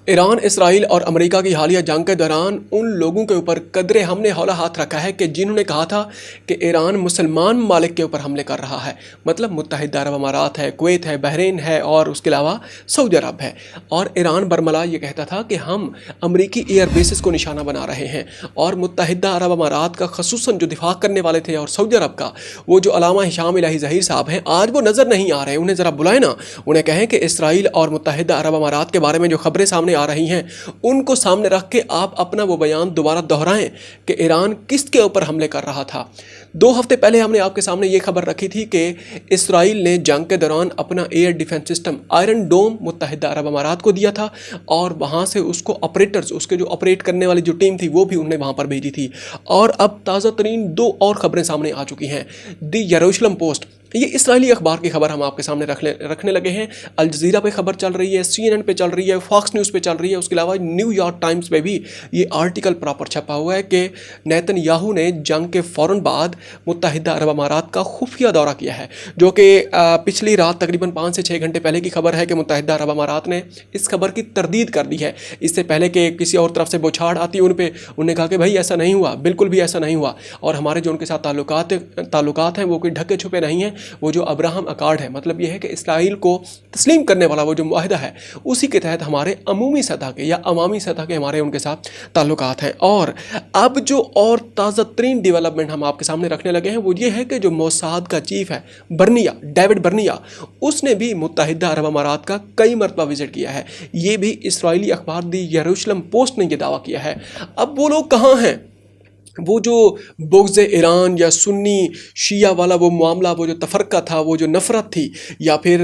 Iran, Israel और America की हालिया जंग के दौरान उन लोगों के ऊपर कदरे हमने हौला हाथ रखा है कि जिन्होंने कहा था कि ईरान मुसलमान ममालिक के ऊपर हमले कर रहा है। मतलब मुत्तहिदा अरब अमारात है, कुवैत है, बहरीन है और उसके अलावा सऊदी अरब है। और ईरान बरमला ये कहता था कि हम अमरीकी एयर बेसिस को निशाना बना रहे हैं। और मुत्तहिदा अरब अमारात का खसूसन जो दिफा करने वाले थे और सऊदी अरब का वो जो अलामा हिशाम इलाही ज़हीर साहब हैं, आज वो नज़र नहीं आ रहे। उन्हें ज़रा बुलाए ना, उन्हें कहें कि इसराइल और मुत्तहिदा अरब अमारात के बारे में जो खबरें सामने आ रही हैं उनको सामने रख के आप अपना वो बयान दोबारा दोहराएं कि ईरान किसके ऊपर हमले कर रहा था। 2 हफ्ते पहले हमने आपके सामने ये खबर रखी थी कि इसराइल ने जंग के दौरान अपना एयर डिफेंस सिस्टम आयरन डोम मुत्तहिदा अरब अमारात को दिया था और वहाँ से उसको ऑपरेटर्स, उसके जो ऑपरेट करने वाली जो टीम थी वो भी उन्होंने वहाँ पर भेजी थी। और अब ताज़ा तरीन 2 और खबरें सामने आ चुकी हैं। द यरूशलेम पोस्ट, ये इसराइली अखबार की खबर हम आपके सामने रखने लगे हैं। अल जज़ीरा पे खबर चल रही है, CNN पे चल रही है, फॉक्स न्यूज़ पे चल रही है, उसके अलावा न्यूयॉर्क टाइम्स पे भी ये आर्टिकल प्रॉपर छपा हुआ है कि नेतन्याहू ने जंग के फ़ौरन बाद मुत्तहिदा अरब अमारात का खुफिया दौरा किया है। जो कि पिछली रात तकरीबन 5 से 6 घंटे पहले की खबर है कि मुत्तहिदा अरब अमारात ने इस खबर की तरदीद कर दी है। इससे पहले कि किसी और तरफ से बौछार आती उन पर, उन्होंने कहा कि भाई ऐसा नहीं हुआ, बिल्कुल भी ऐसा नहीं हुआ। और हमारे जो उनके साथ ताल्लुकात हैं वो कोई ढके छुपे नहीं हैं। वो जो अब्राहम अकार्ड है, मतलब ये है कि इसराइल को तस्लीम करने वाला वो जो मुआहिदा है, उसी के तहत हमारे अमूमी सतह के या अवामी सतह के हमारे उनके साथ ताल्लुकात हैं। और अब जो और ताज़ा तरीन डेवलपमेंट हम आपके सामने रखने लगे हैं वो ये है कि जो मोसाद का चीफ है बर्निया, डेविड बर्निया, उसने भी मुत्तहिदा अरब अमारात का कई मरतबा विजिट किया है। ये भी इसराइली अखबार द यरूशलेम पोस्ट ने यह दावा किया है। अब वो लोग कहाँ हैं? वो जो बुग़्ज़ ईरान या सुन्नी शिया वाला वो मामला, वो जो तफरका था, वो जो नफ़रत थी, या फिर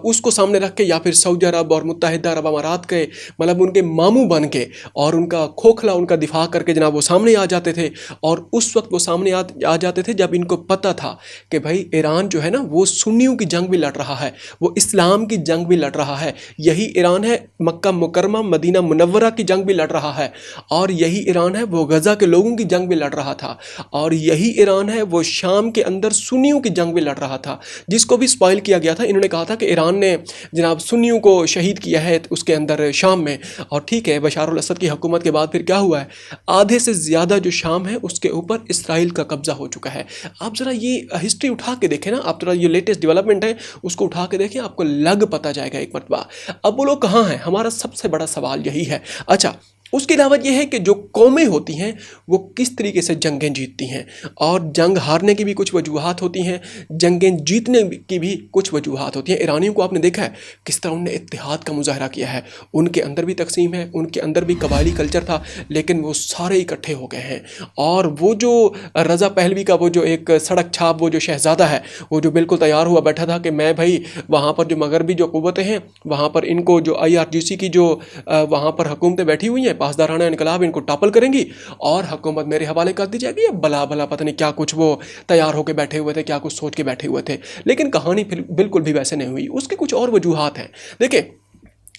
उसको सामने रख के या फिर सऊदी अरब और मुत्तहिदा अरब अमारात के मतलब उनके मामू बन के और उनका खोखला उनका दिफा करके जनाब वो सामने आ जाते थे। और उस वक्त वो सामने आ जाते थे जब इनको पता था कि भाई ईरान जो है ना वो सुन्नियों की जंग भी लड़ रहा है, वो इस्लाम की जंग भी लड़ रहा है। यही ईरान है मक्का मुकरमा मदीना मुनव्वरा की जंग भी लड़ रहा है। और यही ईरान है वो गज़ा के लोगों की जंग लड़ रहा था। और यही ईरान है वो शाम के अंदर सुन्नियों की जंग भी लड़ रहा था, जिसको भी स्पॉइल किया गया था। इन्होंने कहा था कि ईरान ने जनाब सुन्नियों को शहीद किया है उसके अंदर शाम में। और ठीक है, बशार अल असद की हुकूमत के बाद फिर क्या हुआ है, आधे से ज़्यादा जो शाम है उसके ऊपर इसराइल का कब्जा हो चुका है। आप ज़रा ये हिस्ट्री उठा के देखें ना, आप ज़रा ये लेटेस्ट डेवलपमेंट है उसको उठा के देखें, आपको लग पता जाएगा एक मरतबा। अब वो लोग कहाँ हैं, हमारा सबसे बड़ा सवाल यही है। अच्छा, उसके अलावा यह है कि जो कौमें होती हैं वो किस तरीके से जंगें जीतती हैं, और जंग हारने की भी कुछ वजूहात होती हैं, जंगें जीतने की भी कुछ वजूहात होती हैं। ईरानियों को आपने देखा है किस तरह उन्होंने इत्तेहाद का मुजाहरा किया है। उनके अंदर भी तकसीम है, उनके अंदर भी कबायली कल्चर था, लेकिन वो सारे इकट्ठे हो गए हैं। और वो जो रज़ा पहलवी का वो जो एक सड़क छाप वो जो शहज़ादा है, वो जो बिल्कुल तैयार हुआ बैठा था कि मैं भाई वहाँ पर जो मगरबी जो क़ुव्वतें हैं वहाँ पर इनको जो IRGC की जो वहाँ पर हुकूमतें बैठी हुई हैं, पासदाराना इनकलाब, इनको टॉपल करेंगी और हुकूमत मेरे हवाले कर दी जाएगी। भला भला पता नहीं क्या कुछ वो तैयार होकर बैठे हुए थे, क्या कुछ सोच के बैठे हुए थे। लेकिन कहानी फिर बिल्कुल भी वैसे नहीं हुई। उसके कुछ और वजूहात हैं। देखिए,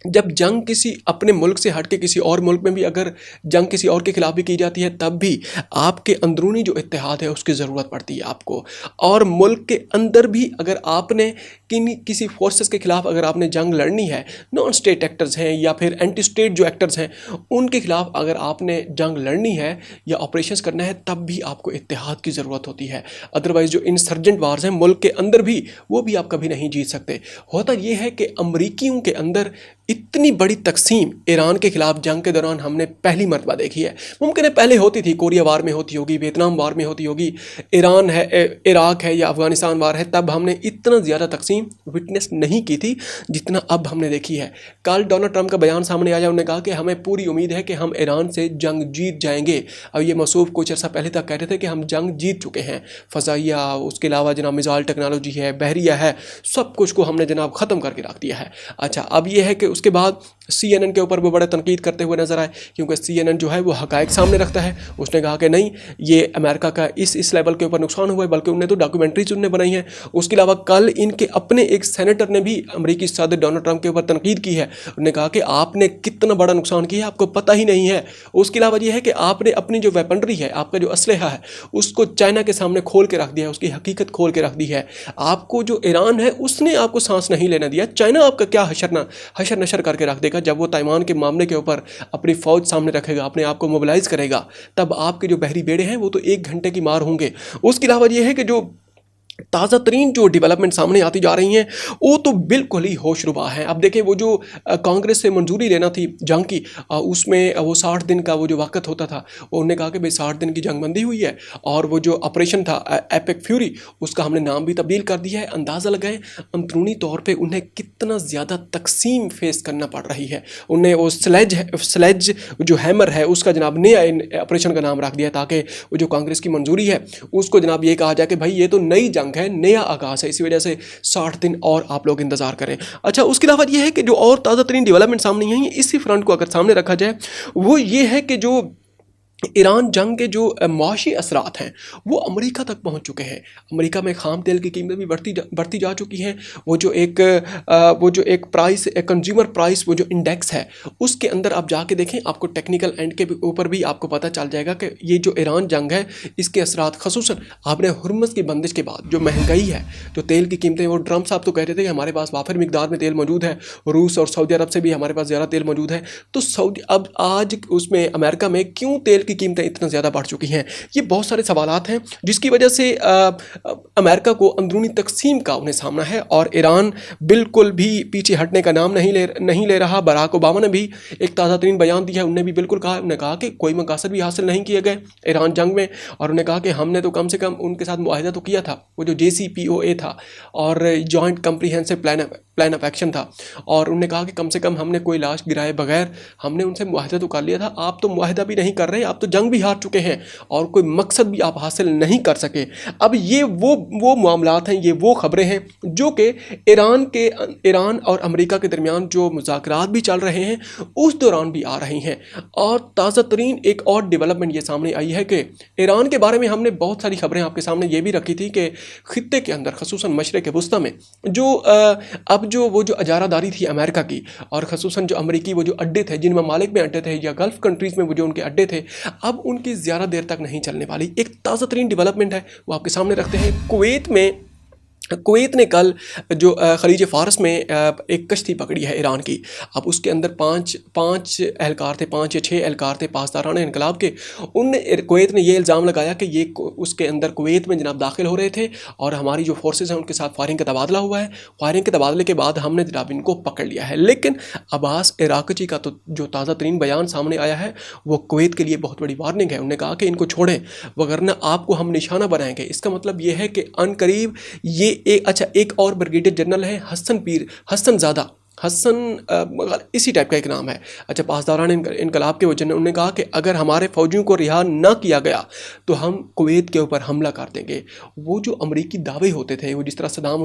जब जंग किसी अपने मुल्क से हट के किसी और मुल्क में भी अगर जंग किसी और के खिलाफ भी की जाती है, तब भी आपके अंदरूनी जो इत्तेहाद है उसकी ज़रूरत पड़ती है आपको। और मुल्क के अंदर भी अगर आपने किसी फोर्सेस के खिलाफ अगर आपने जंग लड़नी है, नॉन स्टेट एक्टर्स हैं या फिर एंटी स्टेट जो एक्टर्स हैं उनके खिलाफ अगर आपने जंग लड़नी है या ऑपरेशंस करना है, तब भी आपको इत्तेहाद की ज़रूरत होती है। अदरवाइज़ जो इंसर्जेंट वार्स हैं मुल्क के अंदर भी, वो भी आप कभी नहीं जीत सकते। होता यह है कि अमरीकियों के अंदर इतनी बड़ी तकसीम ईरान के खिलाफ जंग के दौरान हमने पहली मरतबा देखी है। मुमकिन है पहले होती थी, कोरिया वार में होती होगी, वियतनाम वार में होती होगी, ईरान है, इराक है या अफ़गानिस्तान वार है, तब हमने इतना ज़्यादा तकसीम विटनेस नहीं की थी जितना अब हमने देखी है। कल डोनाल्ड ट्रंप का बयान सामने आया, उन्होंने कहा कि हमें पूरी उम्मीद है कि हम ईरान से जंग जीत जाएंगे। अब ये मसूफ कुछ अर्सा पहले तक कह रहे थे कि हम जंग जीत चुके हैं। फ़ज़ाइया, उसके अलावा जनाब मिसाइल टेक्नोलॉजी है, बहरिया है, सब कुछ को हमने जनाब ख़त्म करके रख दिया है। अच्छा, अब ये है कि उसके बाद CNN के ऊपर वो बड़ा तनकीद करते हुए नजर आए, क्योंकि CNN जो है वो हकायक सामने रखता है। उसने कहा कि नहीं, ये अमेरिका का इस लेवल के ऊपर नुकसान हुआ है, बल्कि उन्हें तो डॉक्यूमेंट्रीज उन्होंने बनाई हैं। उसके अलावा कल इनके अपने एक सेनेटर ने भी अमेरिकी सदर डोनाल्ड ट्रंप के ऊपर तनकीद की है। उन्होंने कहा कि आपने कितना बड़ा नुकसान किया है, आपको पता ही नहीं है। उसके अलावा ये है कि आपने अपनी जो वेपनरी है, आपका जो असलहा है, उसको चाइना के सामने खोल के रख दिया है, उसकी हकीकत खोल के रख दी है। आपको जो ईरान है उसने आपको सांस नहीं लेना दिया। चाइना आपका क्या हशर प्रेशर करके रख देगा। जब वो ताइवान के मामले के ऊपर अपनी फ़ौज सामने रखेगा, अपने आप को मोबिलाइज़ करेगा, तब आपके जो बहरी बेड़े हैं वो तो 1 घंटे की मार होंगे। उसके अलावा ये है कि जो ताज़ा तरीन जो डेवलपमेंट सामने आती जा रही हैं वो तो बिल्कुल ही होशरुबा है। अब देखें, वो जो कांग्रेस से मंजूरी लेना थी जंग की, उसमें वो 60 दिन का वो जो वक्त होता था, उन्होंने कहा कि भाई 60 दिन की जंगबंदी हुई है, और वो जो ऑपरेशन था एपिक फ्यूरी, उसका हमने नाम भी तब्दील कर दिया है। अंदाज़ा लगाएं अंदरूनी तौर पे उन्हें कितना ज़्यादा तकसीम फेस करना पड़ रही है। उन्हें वो स्लेज जो हैमर है उसका जनाब नया ऑपरेशन का नाम रख दिया, ताकि वो जो कांग्रेस की मंजूरी है उसको जनाब ये कहा जाए कि भाई ये तो नई जंग है, नया आगाज़ है। इसी वजह से 60 दिन और आप लोग इंतज़ार करें। अच्छा, उसके अलावा ये है कि जो और ताज़ा तरीन डेवलपमेंट सामने आई है, इसी फ्रंट को अगर सामने रखा जाए, वो ये है कि जो ईरान जंग के जो मुआशी असरात हैं वो अमेरिका तक पहुंच चुके हैं। अमेरिका में खाम तेल की कीमत भी बढ़ती जा चुकी हैं। वो जो एक प्राइस, एक कंज्यूमर प्राइस, वो जो इंडेक्स है, उसके अंदर आप जाके देखें, आपको टेक्निकल एंड के ऊपर भी आपको पता चल जाएगा कि ये जो ईरान जंग है इसके असरात, खसूसन आपने हुर्मुज़ की बंदिश के बाद जो महंगाई है, जो तेल की कीमतें, वो ट्रम्प साहब तो कहते थे कि हमारे पास वाफिर मिकदार में तेल मौजूद है, रूस और सऊदी अरब से भी हमारे पास ज़्यादा तेल मौजूद है। तो सऊदी अब आज उसमें अमेरिका में क्यों तेल की कीमतें इतना ज़्यादा बढ़ चुकी हैं? ये बहुत सारे सवालात हैं जिसकी वजह से अमेरिका को अंदरूनी तकसीम का उन्हें सामना है, और ईरान बिल्कुल भी पीछे हटने का नाम नहीं ले रहा। बराक ओबामा ने भी एक ताज़ा तरीन बयान दिया है। उन्होंने भी बिल्कुल कहा, उन्होंने कहा कि कोई मकासद भी हासिल नहीं किए गए ईरान जंग में, और उन्होंने कहा कि हमने तो कम से कम उनके साथ मुआहिदा तो किया था, वो जो JCPOA था और joint comprehensive plan of action था, और उन्होंने कहा कि कम से कम हमने कोई लाश गिराए बगैर हमने उनसे मुआहिदा तो कर लिया था। आप तो मुआहिदा भी नहीं कर रहे, आप तो जंग भी हार चुके हैं और कोई मकसद भी आप हासिल नहीं कर सके। अब ये वो मामलात हैं, ये वो खबरें हैं जो कि ईरान और अमेरिका के दरमियान जो मुज़ाकरात भी चल रहे हैं उस दौरान भी आ रही हैं। और ताज़ा तरीन एक और डेवलपमेंट ये सामने आई है कि ईरान के बारे में हमने बहुत सारी खबरें आपके सामने ये भी रखी थी कि खित्ते के अंदर, खसूसन मशरिक़ वुस्ता में, जो अब जो वो जो अजारादारी थी अमेरिका की, और खसूसन जो अमेरिकी वो जो अड्डे थे, जिन ममालिक में अड्डे थे या गल्फ़ कंट्रीज़ में वो जो उनके अड्डे थे, अब उनकी ज़्यादा देर तक नहीं चलने वाली। एक ताज़ा तरीन डेवलपमेंट है वो आपके सामने रखते हैं। कुवैत ने कल जो खलीज फ़ारस में एक कश्ती पकड़ी है ईरान की। अब उसके अंदर पाँच एहलकार थे, 5 या 6 एहलकार थे पासदारान इनकलाब के। कुवैत ने ये इल्ज़ाम लगाया कि ये उसके अंदर कुवैत में जनाब दाखिल हो रहे थे और हमारी जो फोर्सेस हैं उनके साथ फायरिंग का तबादला हुआ है। फायरिंग के तबादले के बाद हमने जनाब इनको पकड़ लिया है। लेकिन अब्बास इराक़ची का तो जो ताज़ा तरीन बयान सामने आया है वो कुवैत के लिए बहुत बड़ी वार्निंग है। उन्होंने कहा कि इनको छोड़ें वगरना आपको हम निशाना बनाएंगे। इसका मतलब ये है कि अनकरीब ये एक और ब्रिगेडियर जनरल है हसन इसी टाइप का एक नाम है। अच्छा, पासदारान इनकलाब के वो जनरल, उन्होंने कहा कि अगर हमारे फ़ौजियों को रिहा ना किया गया तो हम कुवैत के ऊपर हमला कर देंगे। वो जो अमरीकी दावे होते थे, वो जिस तरह सदाम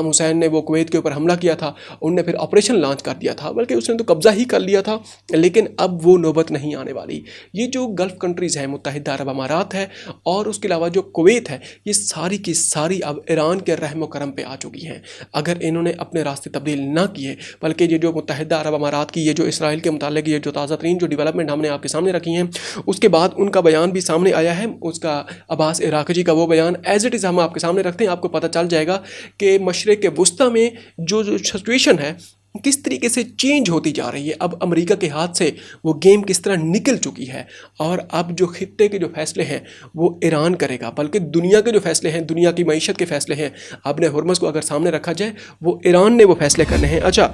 हुसैन ने वो कुवैत के ऊपर हमला किया था, उनने फिर ऑपरेशन लॉन्च कर दिया था, बल्कि उसने तो कब्ज़ा ही कर लिया था। लेकिन अब वो नौबत नहीं आने वाली। ये जो गल्फ़ कंट्रीज़ हैं, मुत्तहिदा अरब अमारात है और उसके अलावा जो कुवैत है, ये सारी की सारी अब ईरान के रहम करम पे आ चुकी हैं। अगर इन्होंने अपने रास्ते तब्दील ना किए, बल्कि ये जो मुत्तहिदा अरब अमारात की ये जो इसराइल के मुतालिक ये जो ताज़ा तरीन जो डेवलपमेंट हमने आपके सामने रखी हैं, उसके बाद उनका बयान भी सामने आया है, उसका अब्बास इराक़ची का वो बयान एज़ इट इज़ हम आपके सामने रखते हैं। आपको पता चल जाएगा कि मशरिक़ वुस्ता में जो सिचुएशन है किस तरीके से चेंज होती जा रही है। अब अमेरिका के हाथ से वो गेम किस तरह निकल चुकी है, और अब जो खित्ते के जो फैसले हैं वो ईरान करेगा, बल्कि दुनिया के जो फैसले हैं, दुनिया की मईशत के फैसले हैं, अपने हुर्मुज़ को अगर सामने रखा जाए वो ईरान ने वो फैसले करने हैं। अच्छा,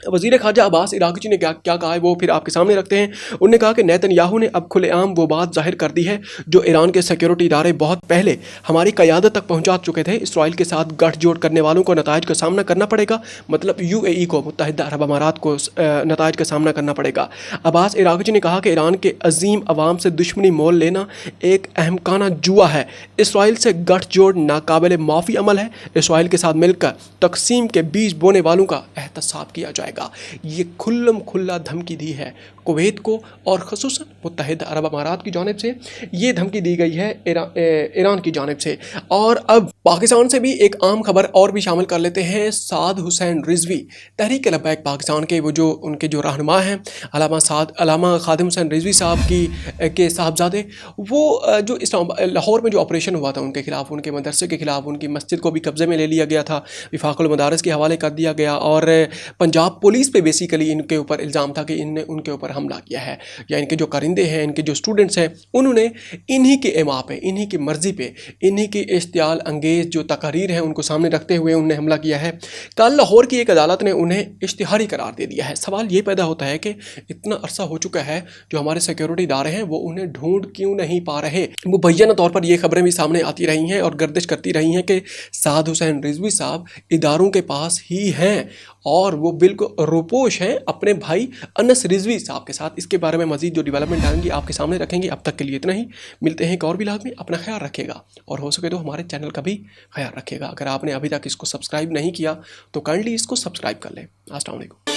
वज़ीर ख़ारजा अब्बास इराक़ची ने क्या कहा है वो फिर आपके सामने रखते हैं। उन्होंने कहा कि नेतन्याहू ने अब खुलेआम वो बात जाहिर कर दी है जो ईरान के सिक्योरिटी इदारे बहुत पहले हमारी क़यादत तक पहुंचा चुके थे। इसराइल के साथ गठजोड़ करने वालों को नताइज का सामना करना पड़ेगा, मतलब UAE को, मुत्तहिदा अरब अमारात को नताइज का सामना करना पड़ेगा। अब्बास इराक़ची ने कहा कि ईरान के अजीम अवाम से दुश्मनी मोल लेना एक अहमकाना जुआ है। इसराइल से गठजोड़ नाकाबिल माफ़ी अमल है। इसराइल के साथ मिलकर तकसीम के बीज बोने वालों का एहतसाब किया जाए। ये खुल्ला धमकी दी है कुवैत को, और ख़ुसूसन मुत्तहिदा अरब अमारात की जानिब से ये धमकी दी गई है ईरान की जानिब से। और अब पाकिस्तान से भी एक आम खबर और भी शामिल कर लेते हैं। साद हुसैन रिजवी, तहरीक लब्बैक पाकिस्तान के वो जो उनके जो रहनुमा हैं अलामा खादिम हुसैन रिजवी साहब के साहबजादे, वो जो लाहौर में जो ऑपरेशन हुआ था उनके खिलाफ, उनके मदरसे के खिलाफ, उनकी मस्जिद को भी कब्ज़े में ले लिया गया था, विफाकुल मदारिस के हवाले कर दिया गया, और पंजाब पुलिस पे बेसिकली इनके ऊपर इल्ज़ाम था कि इनने उनके ऊपर हमला किया है, या इनके जो कारिंदे हैं, इनके जो स्टूडेंट्स हैं, उन्होंने इन्हीं के इमा पे, इन्हीं की मर्ज़ी पे, इन्हीं की इश्तियाल अंगेज़ जो तकारीर हैं उनको सामने रखते हुए उन्हें हमला किया है। कल लाहौर की एक अदालत ने उन्हें इश्तिहारी करार दे दिया है। सवाल ये पैदा होता है कि इतना अरसा हो चुका है, जो हमारे सिक्योरिटी इदारे हैं वो उन्हें ढूंढ क्यों नहीं पा रहे। मुबैना तौर पर ये खबरें भी सामने आती रही हैं और गर्दिश करती रही हैं कि साद हुसैन रिजवी साहब इदारों के पास ही हैं और वो बिल्कुल रुपोश हैं अपने भाई अनस रिजवी साहब के साथ। इसके बारे में मजीद जो डेवलपमेंट आएंगी आपके सामने रखेंगे। अब तक के लिए इतना ही, मिलते हैं एक और व्लॉग में। अपना ख्याल रखेगा और हो सके तो हमारे चैनल का भी ख्याल रखेगा। अगर आपने अभी तक इसको सब्सक्राइब नहीं किया तो काइंडली इसको सब्सक्राइब कर लें। अस्सलाम वालेकुम।